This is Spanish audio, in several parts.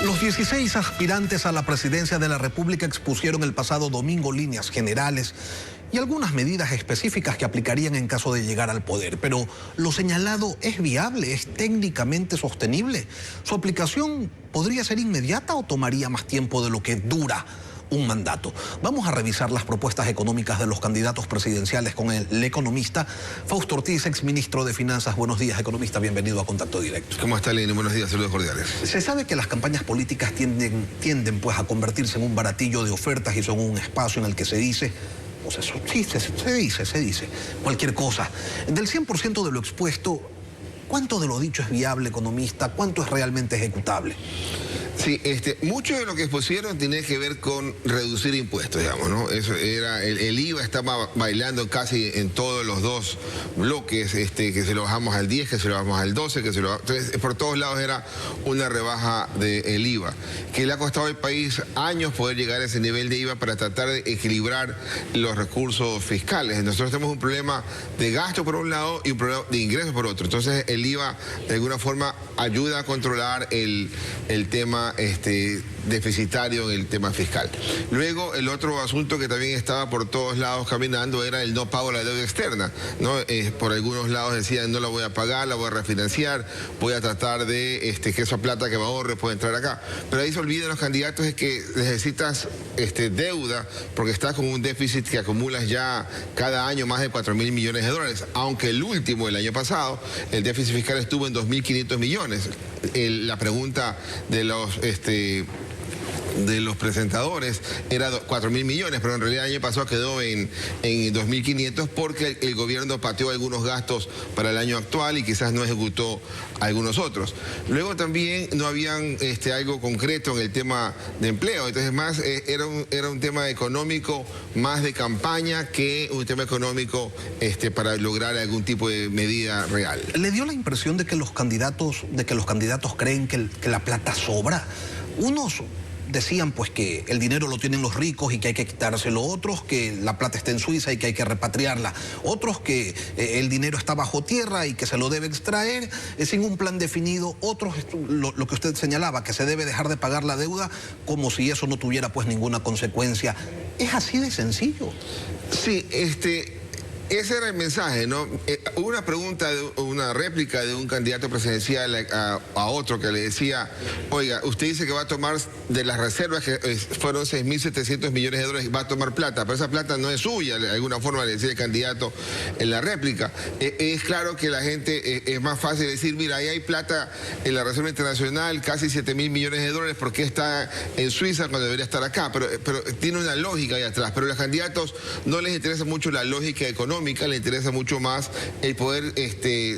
Los 16 aspirantes a la presidencia de la República expusieron el pasado domingo líneas generales y algunas medidas específicas que aplicarían en caso de llegar al poder. Pero lo señalado es viable, es técnicamente sostenible. ¿Su aplicación podría ser inmediata o tomaría más tiempo de lo que dura un mandato? Vamos a revisar las propuestas económicas de los candidatos presidenciales con el economista Fausto Ortiz, exministro de Finanzas. Buenos días, economista, bienvenido a Contacto Directo. ¿Cómo está, Leni? Buenos días, saludos cordiales. Se sabe que las campañas políticas tienden pues a convertirse en un baratillo de ofertas y son un espacio en el que se dice, pues eso, sí, se dice cualquier cosa. Del 100% de lo expuesto, ¿cuánto de lo dicho es viable, economista? ¿Cuánto es realmente ejecutable? Sí, mucho de lo que expusieron tiene que ver con reducir impuestos, digamos, ¿no? Eso era, el IVA estaba bailando casi en todos los dos bloques, que se lo bajamos al 10, que se lo bajamos al 12, entonces por todos lados era una rebaja del IVA, que le ha costado al país años poder llegar a ese nivel de IVA para tratar de equilibrar los recursos fiscales. Nosotros tenemos un problema de gasto por un lado y un problema de ingresos por otro. Entonces el IVA de alguna forma ayuda a controlar el tema deficitario en el tema fiscal. Luego, el otro asunto que también estaba por todos lados caminando era el no pago de la deuda externa, ¿no? Por algunos lados decían, no la voy a pagar, la voy a refinanciar, voy a tratar de que esa plata que me ahorre pueda entrar acá. Pero ahí se olvidan los candidatos, es que necesitas deuda porque estás con un déficit que acumulas ya cada año más de 4.000 millones de dólares, aunque el último, el año pasado, el déficit fiscal estuvo en 2.500 millones. La pregunta de los presentadores era 4.000 millones, pero en realidad el año pasado quedó en 2.500 porque el gobierno pateó algunos gastos para el año actual y quizás no ejecutó algunos otros. Luego también no habían algo concreto en el tema de empleo, entonces más era un tema económico, más de campaña que un tema económico para lograr algún tipo de medida real. ¿Le dio la impresión de que los candidatos creen que la plata sobra? Unos decían pues que el dinero lo tienen los ricos y que hay que quitárselo, otros que la plata está en Suiza y que hay que repatriarla, otros que el dinero está bajo tierra y que se lo debe extraer sin un plan definido, otros lo que usted señalaba, que se debe dejar de pagar la deuda como si eso no tuviera pues ninguna consecuencia. ¿Es así de sencillo? Sí, ese era el mensaje, ¿no? Hubo una pregunta, una réplica de un candidato presidencial a otro que le decía, oiga, usted dice que va a tomar de las reservas que fueron 6.700 millones de dólares, va a tomar plata, pero esa plata no es suya, de alguna forma le decía el candidato en la réplica. Es claro que la gente es más fácil decir, mira, ahí hay plata en la Reserva Internacional, casi 7.000 millones de dólares, ¿por qué está en Suiza cuando debería estar acá? Pero tiene una lógica ahí atrás, pero a los candidatos no les interesa mucho la lógica económica, le interesa mucho más el poder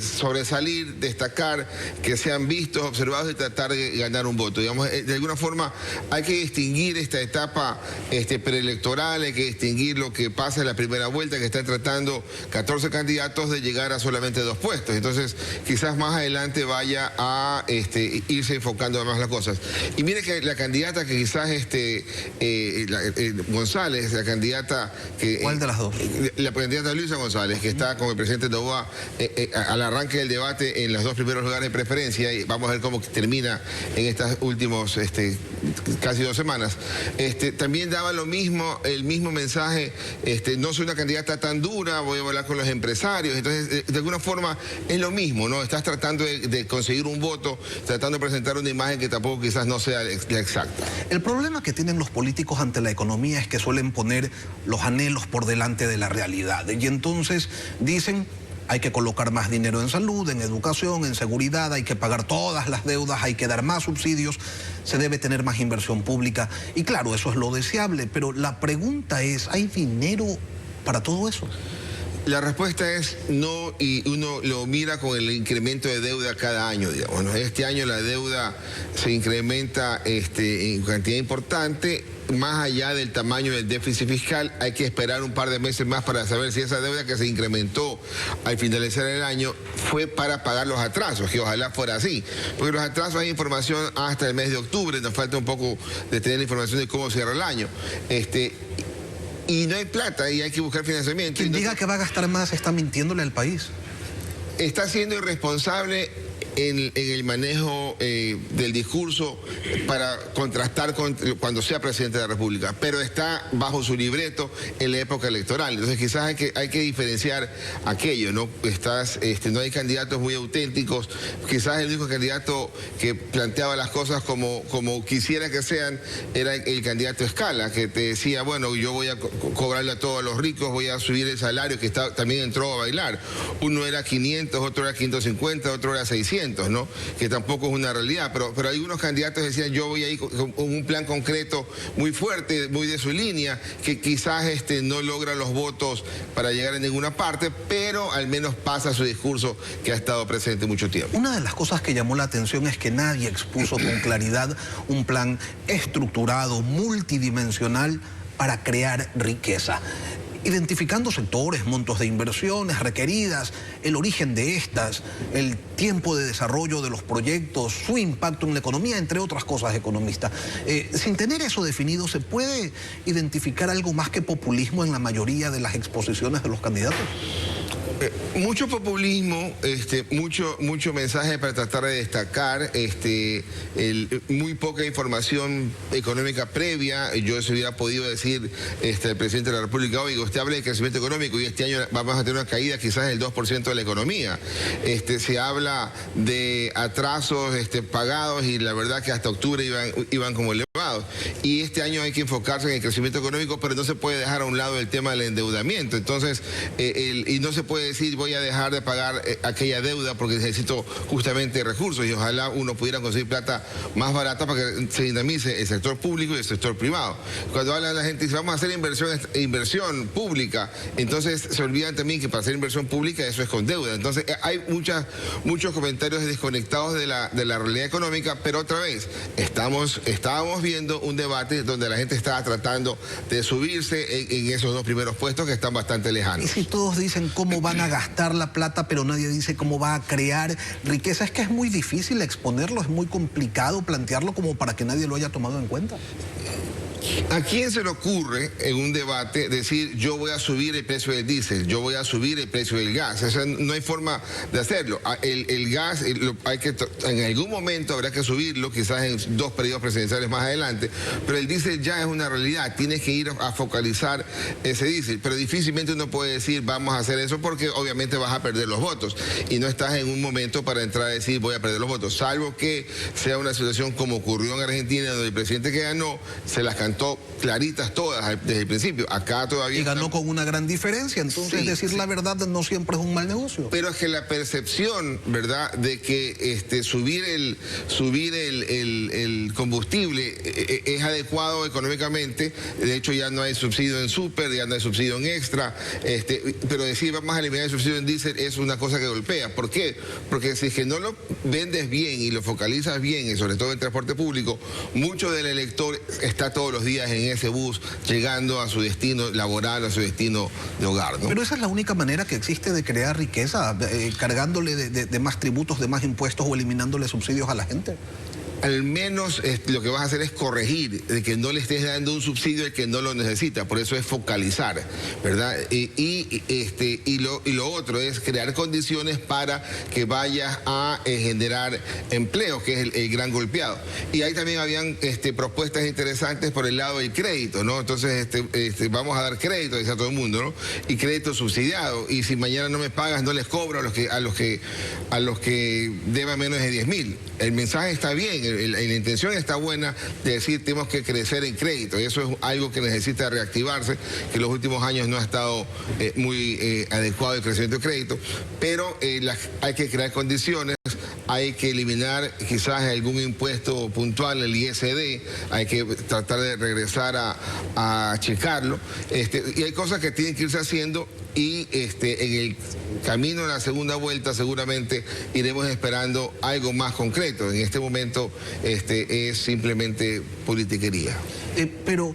sobresalir, destacar, que sean vistos, observados y tratar de ganar un voto. Digamos, de alguna forma hay que distinguir esta etapa preelectoral, hay que distinguir lo que pasa en la primera vuelta, que están tratando 14 candidatos de llegar a solamente 2 puestos. Entonces, quizás más adelante vaya a irse enfocando más las cosas. Y mire que la candidata que quizás González, la candidata que... ¿Cuál de las dos? La candidata Luisa González, que está con el presidente Noboa al arranque del debate en los 2 primeros lugares de preferencia, y vamos a ver cómo termina en estas últimos casi 2 semanas. También daba el mismo mensaje, no soy una candidata tan dura, voy a hablar con los empresarios. Entonces, de alguna forma es lo mismo, ¿no? Estás tratando de conseguir un voto, tratando de presentar una imagen que tampoco quizás no sea la exacta. El problema que tienen los políticos ante la economía es que suelen poner los anhelos por delante de la realidad. Y entonces dicen, hay que colocar más dinero en salud, en educación, en seguridad, hay que pagar todas las deudas, hay que dar más subsidios, se debe tener más inversión pública. Y claro, eso es lo deseable, pero la pregunta es, ¿hay dinero para todo eso? La respuesta es no, y uno lo mira con el incremento de deuda cada año, digamos, ¿no? Este año la deuda se incrementa en cantidad importante. Más allá del tamaño del déficit fiscal, hay que esperar un par de meses más para saber si esa deuda que se incrementó al finalizar el año fue para pagar los atrasos, que ojalá fuera así. Porque los atrasos hay información hasta el mes de octubre, nos falta un poco de tener información de cómo cierra el año. Y no hay plata y hay que buscar financiamiento. Quien diga que va a gastar más está mintiéndole al país. Está siendo irresponsable en el manejo del discurso para contrastar cuando sea presidente de la República, pero está bajo su libreto en la época electoral. Entonces quizás hay que diferenciar aquello, ¿no? No hay candidatos muy auténticos, quizás el único candidato que planteaba las cosas como quisiera que sean era el candidato Escala, que te decía, bueno, yo voy a cobrarle a todos los ricos, voy a subir el salario, que también entró a bailar. Uno era 500, otro era 550, otro era 600, ¿no? Que tampoco es una realidad, pero algunos candidatos decían, yo voy a ir con un plan concreto muy fuerte, muy de su línea, que quizás no logra los votos para llegar a ninguna parte, pero al menos pasa su discurso que ha estado presente mucho tiempo. Una de las cosas que llamó la atención es que nadie expuso con claridad un plan estructurado, multidimensional para crear riqueza, identificando sectores, montos de inversiones requeridas, el origen de estas, el tiempo de desarrollo de los proyectos, su impacto en la economía, entre otras cosas, economista. Sin tener eso definido, ¿se puede identificar algo más que populismo en la mayoría de las exposiciones de los candidatos? Mucho populismo, mucho mensaje para tratar de destacar, muy poca información económica previa. Yo se hubiera podido decir al presidente de la República, oiga, usted habla de crecimiento económico y este año vamos a tener una caída quizás del 2% de la economía. Se habla de atrasos pagados y la verdad que hasta octubre iban como elevados. Y este año hay que enfocarse en el crecimiento económico, pero no se puede dejar a un lado el tema del endeudamiento. Entonces, y no se puede decir voy a dejar de pagar aquella deuda porque necesito justamente recursos, y ojalá uno pudiera conseguir plata más barata para que se dinamice el sector público y el sector privado. Cuando habla la gente dice vamos a hacer inversión pública, entonces se olvidan también que para hacer inversión pública eso es con deuda. Entonces hay muchos comentarios desconectados de la realidad económica, pero otra vez estábamos viendo un debate donde la gente estaba tratando de subirse en esos dos primeros puestos que están bastante lejanos. Y si todos dicen cómo van a gastar la plata, pero nadie dice cómo va a crear riqueza, es que es muy difícil exponerlo, es muy complicado plantearlo como para que nadie lo haya tomado en cuenta. ¿A quién se le ocurre en un debate decir yo voy a subir el precio del diésel, yo voy a subir el precio del gas? O sea, no hay forma de hacerlo. El gas en algún momento habrá que subirlo, quizás en 2 periodos presidenciales más adelante, pero el diésel ya es una realidad. Tienes que ir a focalizar ese diésel, pero difícilmente uno puede decir vamos a hacer eso porque obviamente vas a perder los votos y no estás en un momento para entrar a decir voy a perder los votos, salvo que sea una situación como ocurrió en Argentina, donde el presidente que ganó se las cantó claritas todas desde el principio. Acá todavía... Y ganó con una gran diferencia, entonces sí, decir la verdad no siempre es un mal negocio. Pero es que la percepción, ¿verdad?, de que subir el combustible es adecuado económicamente. De hecho ya no hay subsidio en súper, ya no hay subsidio en extra, pero decir vamos a eliminar el subsidio en diésel es una cosa que golpea. ¿Por qué? Porque si es que no lo vendes bien y lo focalizas bien, y sobre todo en transporte público, mucho del elector está todos los días en ese bus llegando a su destino laboral, a su destino de hogar, ¿no? Pero esa es la única manera que existe de crear riqueza, cargándole de más tributos, de más impuestos o eliminándole subsidios a la gente. Al menos lo que vas a hacer es corregir, de que no le estés dando un subsidio al que no lo necesita, por eso es focalizar, ¿verdad? Y lo otro es crear condiciones para que vayas a generar empleo, que es el gran golpeado. Y ahí también habían propuestas interesantes por el lado del crédito, ¿no? Entonces vamos a dar crédito, decía todo el mundo, ¿no? Y crédito subsidiado, y si mañana no me pagas, no les cobro a los que deban menos de 10.000. El mensaje está bien, la intención está buena de decir tenemos que crecer en crédito, y eso es algo que necesita reactivarse, que en los últimos años no ha estado muy adecuado el crecimiento de crédito, pero hay que crear condiciones, hay que eliminar quizás algún impuesto puntual, el ISD, hay que tratar de regresar a checarlo, y hay cosas que tienen que irse haciendo, y en el camino de la segunda vuelta seguramente iremos esperando algo más concreto. En este momento es simplemente politiquería. Pero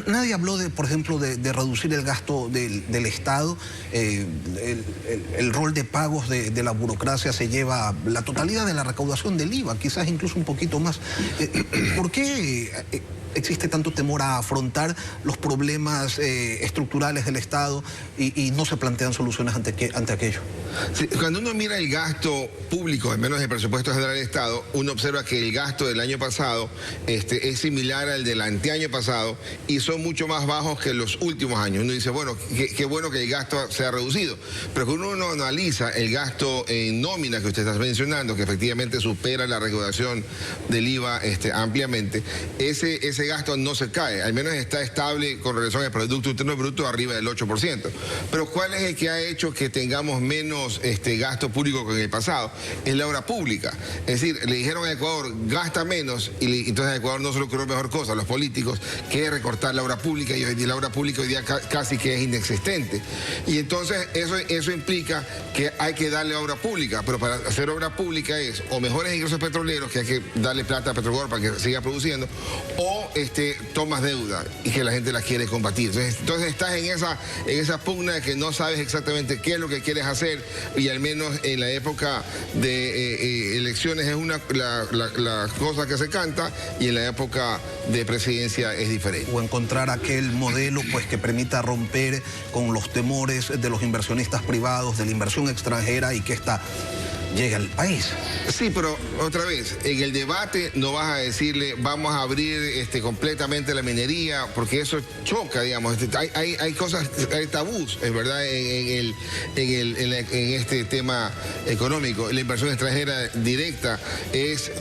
nadie habló por ejemplo, de reducir el gasto del Estado. El rol de pagos de la burocracia se lleva la totalidad de la recaudación del IVA, quizás incluso un poquito más. ¿Por qué existe tanto temor a afrontar los problemas estructurales del Estado y no se plantean soluciones ante aquello? Sí, cuando uno mira el gasto público, al menos el presupuesto general del Estado, uno observa que el gasto del año pasado es similar al del anteaño pasado y son mucho más bajos que los últimos años. Uno dice, bueno, qué bueno que el gasto se ha reducido, pero cuando uno analiza el gasto en nómina que usted está mencionando, que efectivamente supera la recaudación del IVA ampliamente, ese gasto no se cae, al menos está estable con relación al Producto Interno Bruto arriba del 8%. Pero ¿cuál es el que ha hecho que tengamos menos gasto público que en el pasado? Es la obra pública. Es decir, le dijeron a Ecuador, gasta menos, y entonces Ecuador no se le ocurrió mejor cosa, los políticos, que es recortar la obra pública, y la obra pública hoy día casi que es inexistente. Y entonces eso implica que hay que darle obra pública, pero para hacer obra pública es o mejores ingresos petroleros, que hay que darle plata a Petrobras para que siga produciendo, o tomas deuda y que la gente las quiere combatir. Entonces estás en esa pugna de que no sabes exactamente qué es lo que quieres hacer, y al menos en la época de elecciones es la cosa que se canta, y en la época de presidencia es diferente. O encontrar aquel modelo pues que permita romper con los temores de los inversionistas privados, de la inversión extranjera, y que esta llegue al país. Sí, pero otra vez, en el debate no vas a decirle vamos a abrir completamente la minería, porque eso choca, digamos. Hay cosas, hay tabús, es verdad, en este tema económico. La inversión extranjera directa es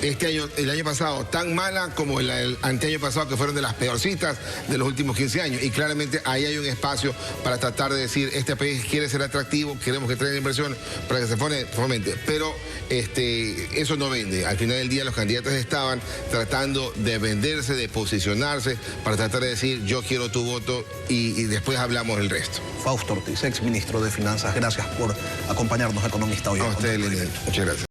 el año pasado tan mala como el anteaño pasado, que fueron de las peorcitas de los últimos 15 años. Y claramente ahí hay un espacio para tratar de decir, este país quiere ser atractivo, queremos que traigan inversión para que se fomente. Pero eso no vende. Al final del día los candidatos estaban tratando de venderse, de posicionarse, para tratar de decir, yo quiero tu voto, y después hablamos del resto. Fausto Ortiz, ex ministro de Finanzas, gracias por acompañarnos, economista, hoy. A usted, Lenín. Muchas gracias.